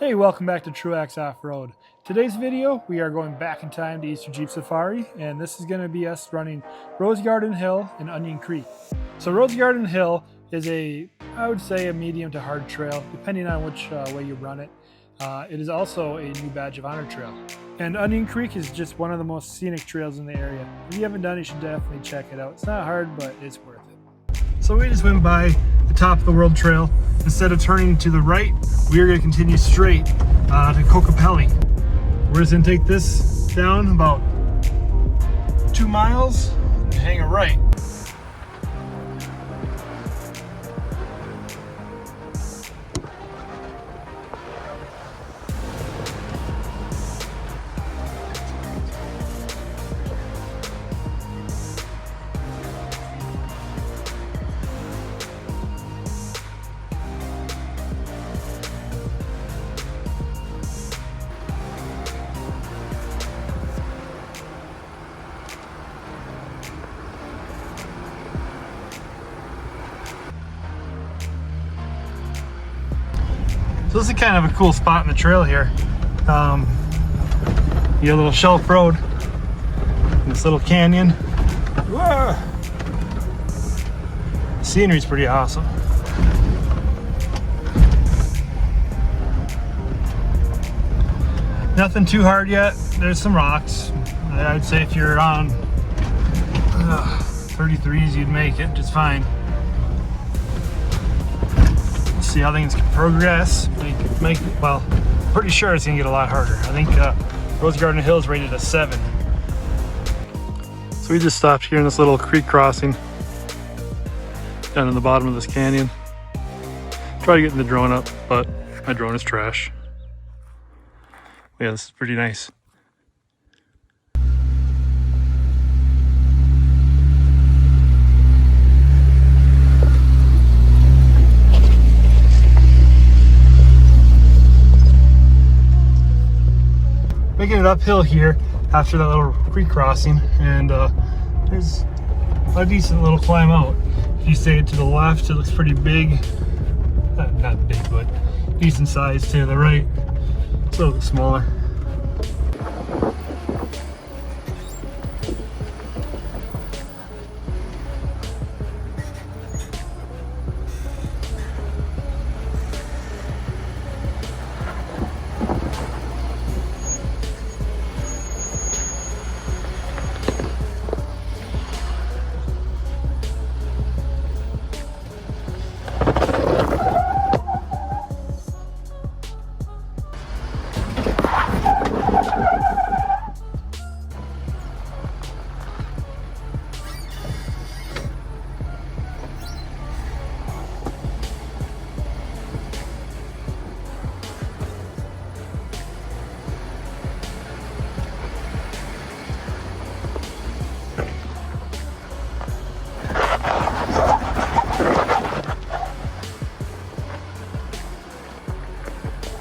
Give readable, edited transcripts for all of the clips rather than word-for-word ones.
Hey, welcome back to Truax Off-Road. Today's video, we are going back in time to Easter Jeep Safari, and this is going to be us running Rose Garden Hill and Onion Creek. So Rose Garden Hill is I would say a medium to hard trail, depending on which way you run it. It is also a new Badge of Honor trail. And Onion Creek is just one of the most scenic trails in the area. If you haven't done it, you should definitely check it out. It's not hard, but it's worth it. So we just went by the top of the World Trail. Instead of turning to the right, we are going to continue straight to Kokopelli. We're just going to take this down about 2 miles and hang a right. So this is kind of a cool spot in the trail here. You got a little shelf road, this little canyon. Whoa! The scenery's pretty awesome. Nothing too hard yet. There's some rocks. I'd say if you're on 33s, you'd make it just fine. See how things can progress. Well, pretty sure it's gonna get a lot harder. I think Rose Garden Hill is rated a 7. So we just stopped here in this little creek crossing down in the bottom of this canyon. Try getting the drone up, but my drone is trash. Yeah, this is pretty nice. Making it uphill here after that little creek crossing, and there's a decent little climb out. If you stay to the left, it looks pretty big. Not big, but decent size. To the right, it's a little bit smaller.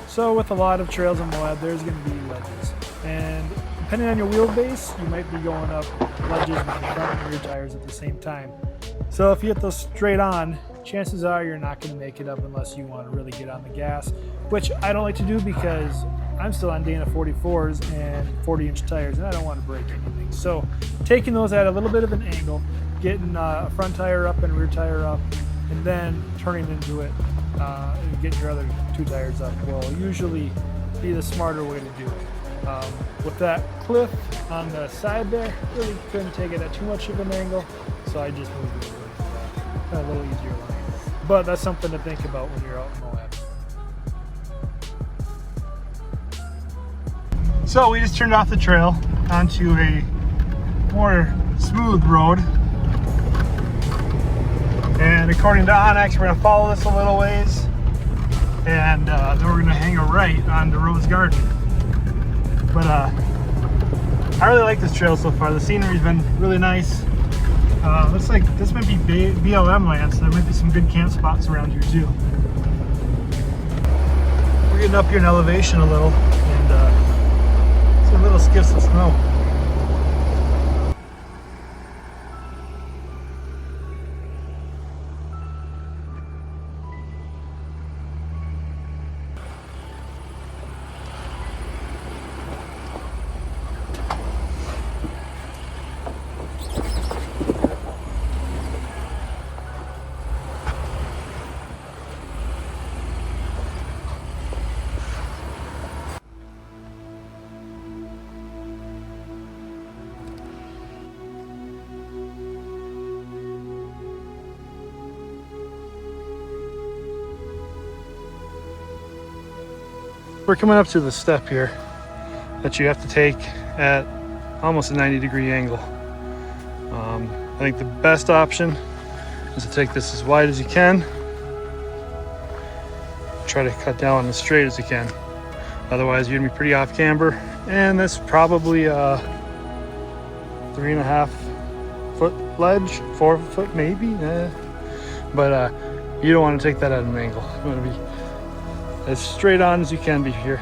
So with a lot of trails in Moab, there's going to be ledges, and depending on your wheelbase, you might be going up ledges with your front and rear tires at the same time. So if you hit those straight on, chances are you're not going to make it up unless you want to really get on the gas, which I don't like to do because I'm still on Dana 44s and 40-inch tires, and I don't want to break anything. So taking those at a little bit of an angle, getting a front tire up and rear tire up, and then turning into it, and getting your other 2 tires up will usually be the smarter way to do it. With that cliff on the side there, really couldn't take it at too much of an angle, so I just moved it a little easier line. But that's something to think about when you're out in Moab. So we just turned off the trail onto a more smooth road. And according to Onyx, we're gonna follow this a little ways, and then we're gonna hang a right onto Rose Garden. But I really like this trail so far. The scenery's been really nice. Looks like this might be BLM land, so there might be some good camp spots around here too. We're getting up here in elevation a little, and some little skiffs of snow. we're coming up to the step here that you have to take at almost a 90-degree angle. I think the best option is to take this as wide as you can. Try to cut down as straight as you can. Otherwise, you're gonna be pretty off camber. And this probably 3.5 foot ledge, 4 foot maybe. But you don't want to take that at an angle. You want to be as straight on as you can be here.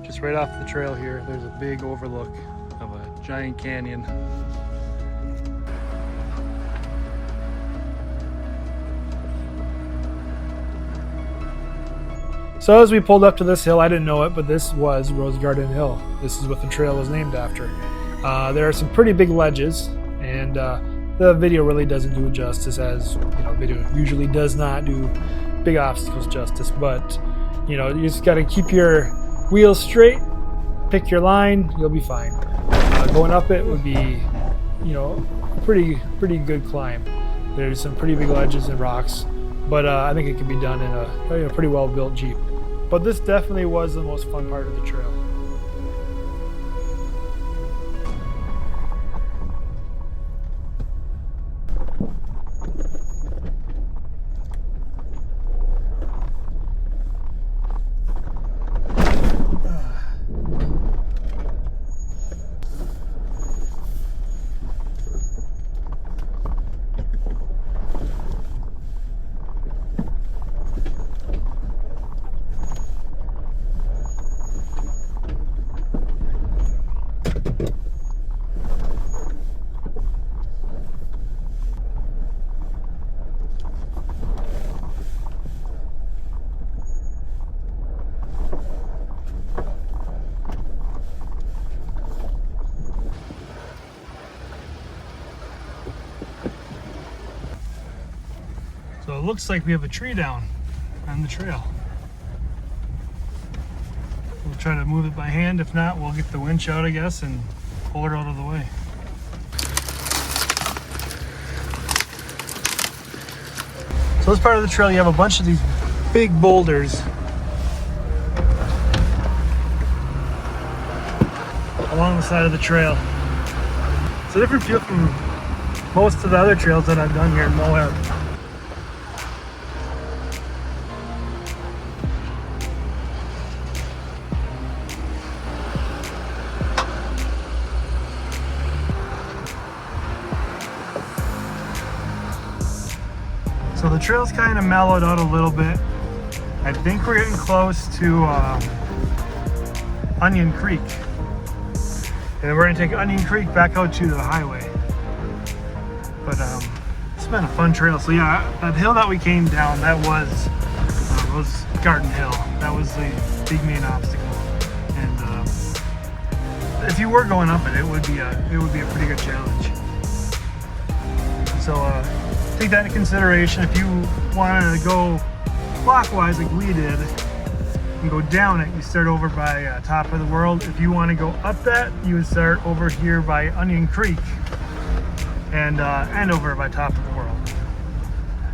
Just right off the trail here, there's a big overlook of a giant canyon. So as we pulled up to this hill, I didn't know it, but this was Rose Garden Hill. This is what the trail was named after. There are some pretty big ledges, and the video really doesn't do it justice, as you know, video usually does not do big obstacles justice. But you know, you just got to keep your wheels straight, pick your line, you'll be fine. Going up it would be, you know, pretty good climb. There's some pretty big ledges and rocks, but I think it can be done in a pretty well built Jeep. But this definitely was the most fun part of the trail. So it looks like we have a tree down on the trail. We'll try to move it by hand. If not, we'll get the winch out, I guess, and pull it out of the way. So this part of the trail, you have a bunch of these big boulders along the side of the trail. It's a different feel from most of the other trails that I've done here in Moab. So the trail's kind of mellowed out a little bit. I think we're getting close to Onion Creek. And then we're gonna take Onion Creek back out to the highway. But it's been a fun trail. So yeah, that hill that we came down, that was Rose Garden Hill. That was the big main obstacle. And if you were going up it, it would be a pretty good challenge. So take that into consideration. If you wanted to go clockwise like we did and go down it, you start over by Top of the World. If you want to go up that, you would start over here by Onion Creek and end over by Top of the World.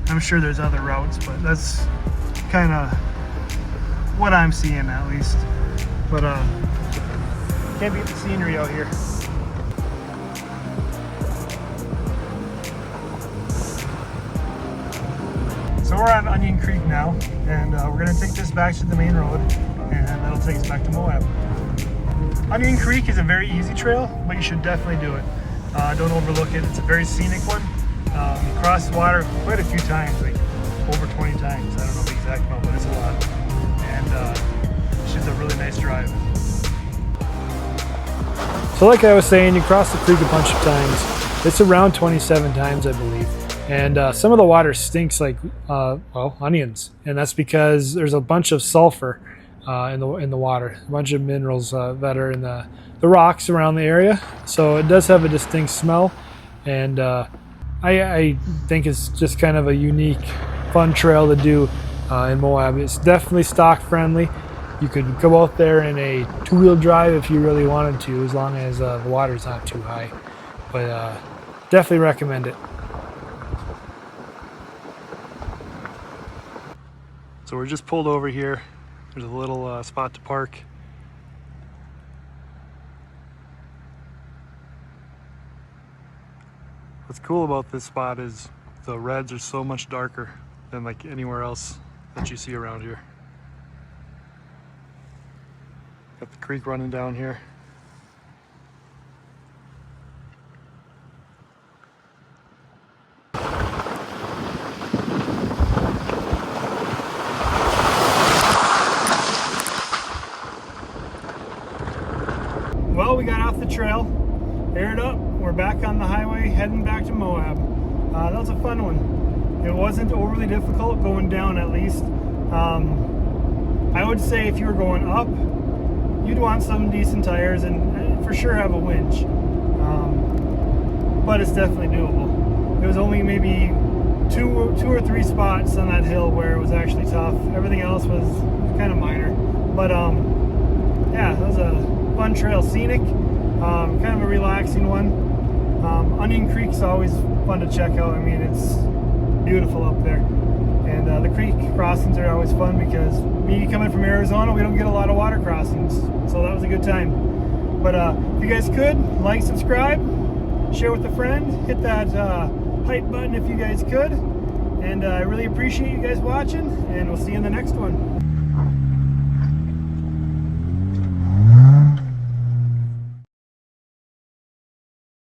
I'm sure there's other routes, but that's kind of what I'm seeing at least. But can't beat the scenery out here. So we're on Onion Creek now, and we're going to take this back to the main road, and that'll take us back to Moab. Onion Creek is a very easy trail, but you should definitely do it. Don't overlook it. It's a very scenic one. You cross the water quite a few times, like over 20 times. I don't know the exact amount, but it's a lot. And it's just a really nice drive. So like I was saying, you cross the creek a bunch of times. It's around 27 times, I believe. And some of the water stinks like, well, onions. And that's because there's a bunch of sulfur in the water, a bunch of minerals that are in the rocks around the area. So it does have a distinct smell. And I think it's just kind of a unique, fun trail to do in Moab. It's definitely stock friendly. You could go out there in a two-wheel drive if you really wanted to, as long as the water's not too high. But definitely recommend it. So we're just pulled over here. There's a little spot to park. What's cool about this spot is the reds are so much darker than like anywhere else that you see around here. Got the creek running down here. Well, we got off the trail, aired up, we're back on the highway heading back to Moab. That was a fun one. It wasn't overly difficult going down, at least. I would say if you were going up, you'd want some decent tires and for sure have a winch. But it's definitely doable. It was only maybe two or three spots on that hill where it was actually tough. Everything else was kind of minor. But yeah, it was a fun trail, scenic, kind of a relaxing one. Onion Creek's always fun to check out. I mean, it's beautiful up there. And the creek crossings are always fun because me coming from Arizona, we don't get a lot of water crossings. So that was a good time. But if you guys could, like, subscribe, share with a friend, hit that hype button if you guys could. And I really appreciate you guys watching, and we'll see you in the next one.